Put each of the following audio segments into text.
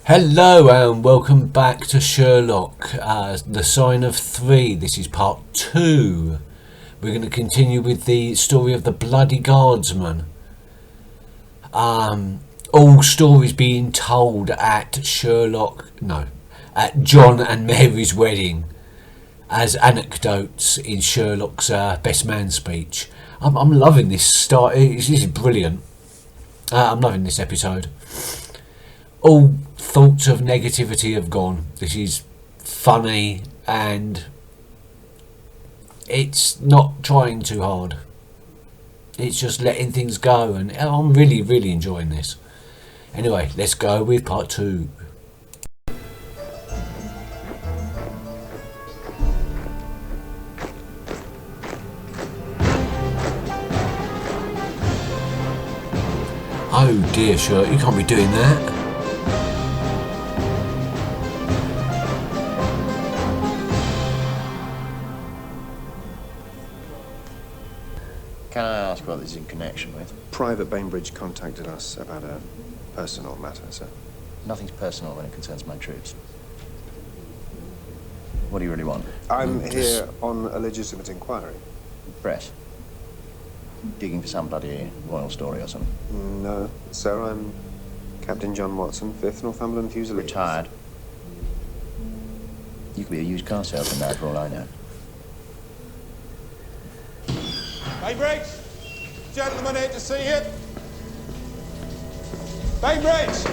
Hello and welcome back to Sherlock, The Sign of Three. This is part 2. We're going to continue with the story of the Bloody Guardsman. All stories being told at at John and Mary's wedding as anecdotes in Sherlock's best man speech. I'm loving this start. This is brilliant. I'm loving this episode. All thoughts of negativity have gone. This is funny and it's not trying too hard. It's just letting things go, and I'm really enjoying this. Anyway, let's go with part 2. Oh dear, Sherlock, you can't be doing that. Can I ask what this is in connection with? Private Bainbridge contacted us about a personal matter, sir. Nothing's personal when it concerns my troops. What do you really want? I'm here on a legitimate inquiry. Press. Digging for some bloody royal story or something? No, sir, I'm Captain John Watson, 5th Northumberland Fusiliers. Retired. You could be a used car salesman now, for all I know. Bainbridge! Gentlemen here to see you. Bainbridge!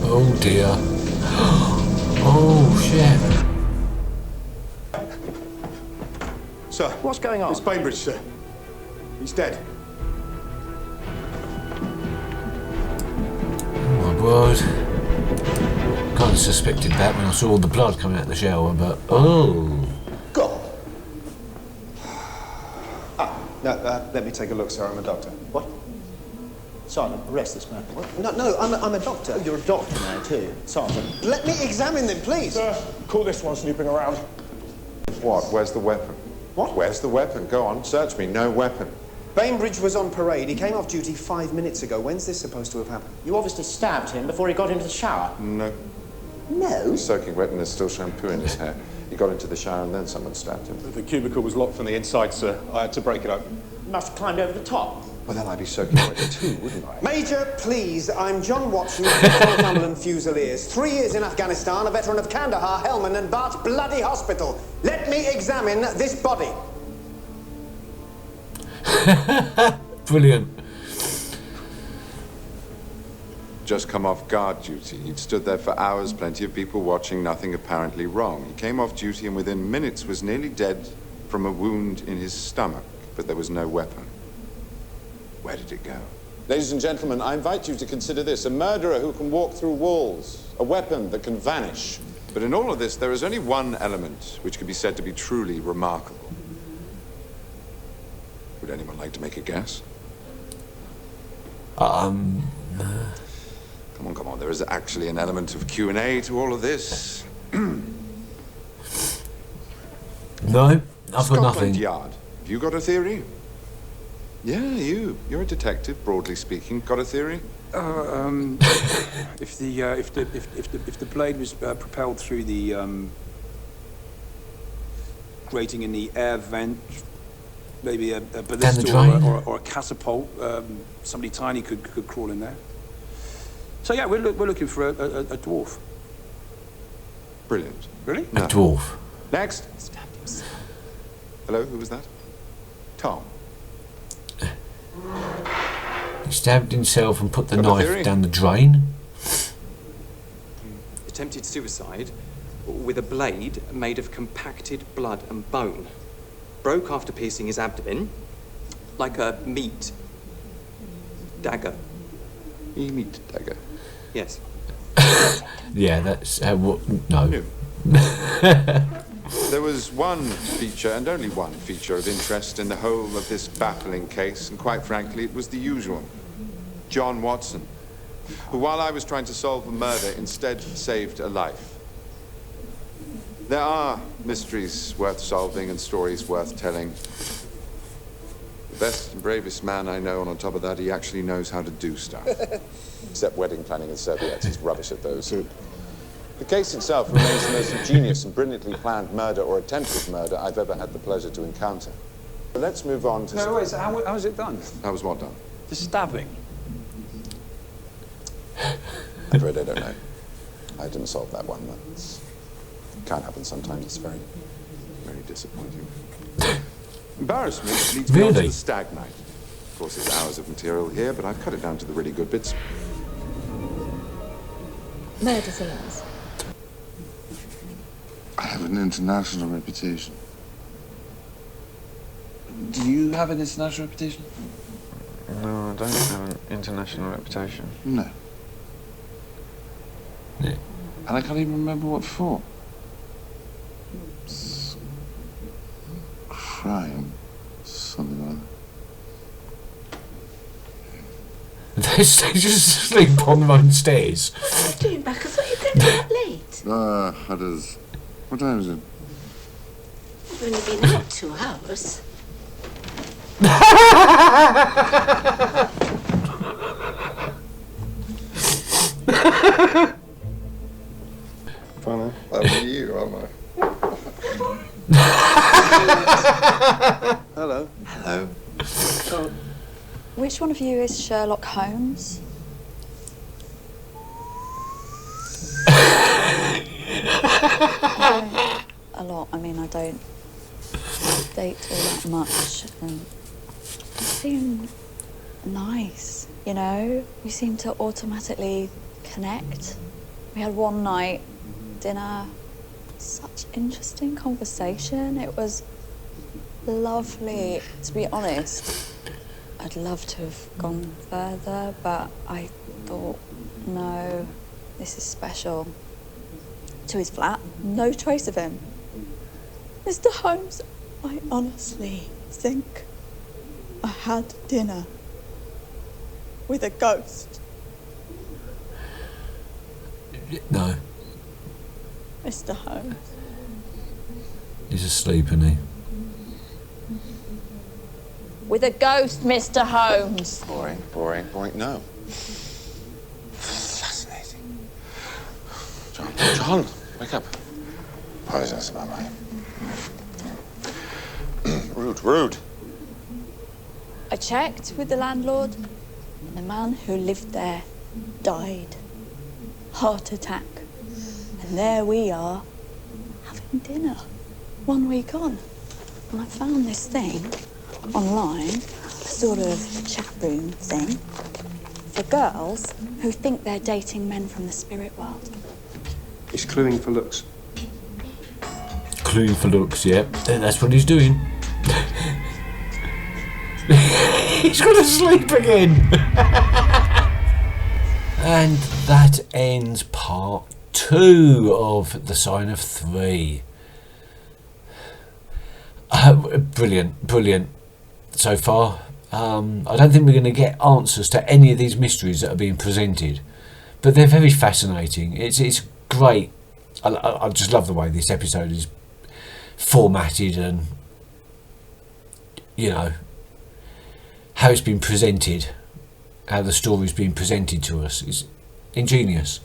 Oh dear. Oh shit. Sir. What's going on? It's Bainbridge, sir. He's dead. Oh my word. Kind of suspected that when I saw all the blood coming out of the shower, but oh. God! No, let me take a look, sir. I'm a doctor. What? Sergeant, arrest this man. No, I'm a doctor. Oh, you're a doctor now, too. Sergeant. Let me examine them, please. Sir, call this one snooping around. What? Where's the weapon? What? Where's the weapon? Go on, search me. No weapon. Bainbridge was on parade. He came off duty 5 minutes ago. When's this supposed to have happened? You obviously stabbed him before he got into the shower. No. No? He's soaking wet and there's still shampoo in his hair. He got into the shower and then someone stabbed him. The cubicle was locked from the inside, sir. I had to break it open. Must have climbed over the top. Well, then I'd be soaking wet too, wouldn't I? Major, please, I'm John Watson, 5th Northumberland Fusiliers. 3 years in Afghanistan, a veteran of Kandahar, Helmand and Bart's bloody hospital. Let me examine this body. Brilliant. Just come off guard duty. He'd stood there for hours, plenty of people watching, nothing apparently wrong. He came off duty and within minutes was nearly dead from a wound in his stomach, but there was no weapon. Where did it go? Ladies and gentlemen, I invite you to consider this. A murderer who can walk through walls. A weapon that can vanish. But in all of this, there is only one element which could be said to be truly remarkable. Would anyone like to make a guess? Um. Come on. There is actually an element of Q&A to all of this. No, I've got Scotland nothing. Yard. Have you got a theory? Yeah, you. You're a detective, broadly speaking. Got a theory? If the blade was propelled through the grating in the air vent, maybe a ballista or a catapult, somebody tiny could crawl in there. So yeah, we're looking for a dwarf. Brilliant. Really? A dwarf. Next. Hello, who was that? Tom. He stabbed himself and put the Got a knife theory? down the drain. Attempted suicide with a blade made of compacted blood and bone. Broke after piercing his abdomen, like a meat dagger. Meat dagger. Yes. Yeah, that's no. New. There was one feature, and only one feature of interest in the whole of this baffling case, and quite frankly, it was the usual. John Watson, who, while I was trying to solve a murder, instead saved a life. There are mysteries worth solving and stories worth telling. Best and bravest man I know, and on top of that, he actually knows how to do stuff. Except wedding planning and serviettes. He's rubbish at those. The case itself remains the most ingenious and brilliantly planned murder or attempted murder I've ever had the pleasure to encounter. But let's move on to... No, wait, so how was it done? How was what done? The stabbing. I'm afraid I don't know. I didn't solve that one. That's... can't happen sometimes. It's very, very disappointing. Embarrassment leads me on to the stag night. Of course, there's hours of material here, but I've cut it down to the really good bits. Murder scenes. I have an international reputation. Do you have an international reputation? No, I don't have an international reputation. No. Yeah. And I can't even remember what for. Crime. Something or other. They just sleep on their own stairs. What are you doing back? I thought you were going to be out late. How does... What time is it? You've only been out 2 hours. Funny. That'll be you, aren't I? Hello. Hello. So, which one of you is Sherlock Holmes? A lot. I mean, I don't date all that much, and you seem nice, you know? We seem to automatically connect. We had one night, dinner, such interesting conversation. It was lovely. To be honest, I'd love to have gone further, but I thought, no, this is special. To his flat, no trace of him. Mr. Holmes, I honestly think I had dinner with a ghost. No. Mr. Holmes. He's asleep, isn't he? With a ghost, Mr. Holmes. Boring, boring, boring. No. Fascinating. John, wake up. Apologize about my... rude. I checked with the landlord, and the man who lived there died. Heart attack. And there we are, having dinner, 1 week on. And I found this thing online, a sort of chat room thing, for girls who think they're dating men from the spirit world. He's cluing for looks. Cluing for looks, yeah. That's what he's doing. He's gonna sleep again. And that ends part 2 of The Sign of 3. Brilliant so far. I don't think we're going to get answers to any of these mysteries that are being presented, but they're very fascinating. It's great. I just love the way this episode is formatted, and you know how it's been presented, how the story's been presented to us. It's ingenious.